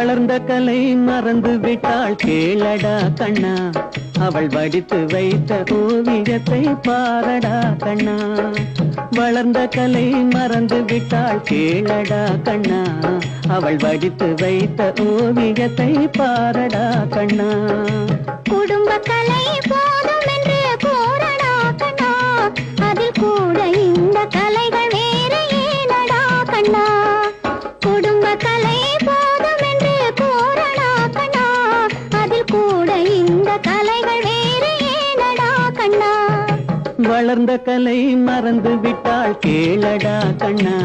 வளர்ந்த கலை மறந்து விட்டாள் கேளடா கண்ணா, அவள் வடித்து வைத்த ஓவியத்தை பாரடா கண்ணா. வளர்ந்த கலை மறந்து விட்டாள் கேளடா கண்ணா, அவள் வடித்து வைத்த ஓவியத்தை பாரடா கண்ணா. குடும்ப கலை போதும் என்று போரடா கண்ணா, அதில் கூட இந்த கலைகள் வேறு ஏனடா கண்ணா. குடும்ப கலை போதும் என்று போரடா கண்ணா, அதில் கூட இந்த கலைகள் வேறு ஏனடா கண்ணா. வளர்ந்த கலை மறந்து விட்டாள் கேளடா கண்ணா,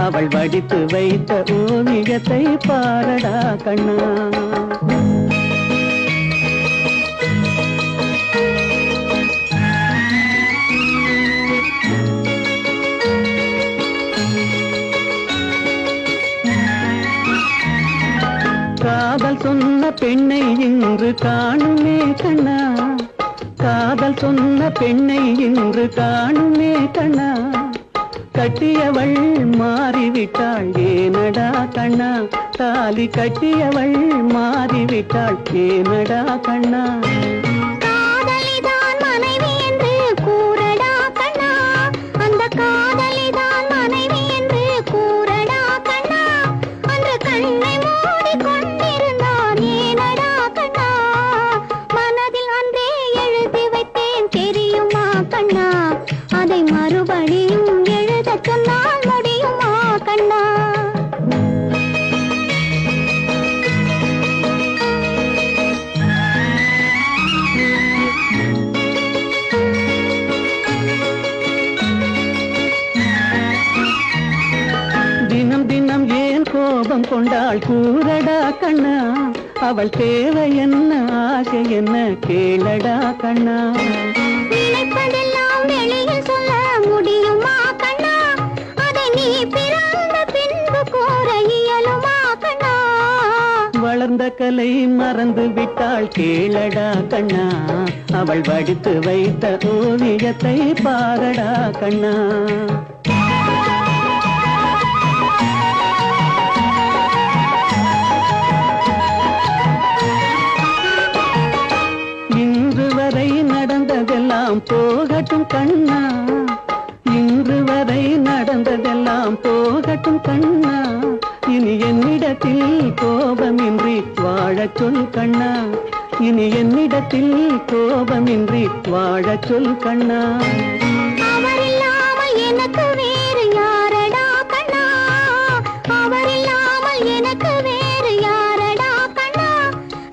அவள் வடித்து வைத்த ஓவியத்தை பாரடா கண்ணா. காதல் சொன்ன பெண்ணை இன்று காணுமே கண்ணா, காதல் சொன்ன பெண்ணை இன்று காணுமே கண்ணா. கட்டியவள் மாறிவிட்டாள் ஏனடா கண்ணா, தாலி கட்டியவள் மாறிவிட்டாள் ஏனடா கண்ணா. காதலிதான் மனைவி என்று கூறடா கண்ணா, அந்த காதலிதான் மனைவி என்று கூறடா கண்ணா. அன்று கண்ணை மூடி கொண்டிருந்தான் ஏனடா கண்ணா, மனதில் அன்றே எழுதி வைத்தேன் தெரியுமா கண்ணா. அதை மறுபடியும் எழுதச் சொன்னால் முடியுமா கண்ணா. தினம் தினம் ஏன் கோபம் கொண்டாள் கூறடா கண்ணா, அவள் தேவை என்ன ஆசை என்ன கேளடா கண்ணா. நினைப்பதெல்லாம் வெளியில் சொல்ல முடியுமா கண்ணா, அதை நீ பிறந்த பின்பு கூற இயலுமா கண்ணா. வளர்ந்த கலை மறந்து விட்டாள் கேளடா கண்ணா, அவள் வடித்து வைத்த ஓவியத்தை பாரடா கண்ணா. இன்று வரை நடந்ததெல்லாம் போகட்டும் கண்ணா, இன்று வரை நடந்ததெல்லாம் போகட்டும் கண்ணா. இனி என்னிடத்தில் கோபமின்றி வாழச் சொல் கண்ணா, இனி என்னிடத்தில் கோபமின்றி வாழச் சொல் கண்ணா. அவர் இல்லாமல் எனக்கு வேறு யாரடா கண்ணா, அவர் இல்லாமல் எனக்கு வேறு யாரடா கண்ணா.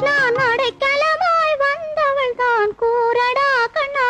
நான் அடைக்கலமாய் வந்தவள் தான் கூறடா கண்ணா.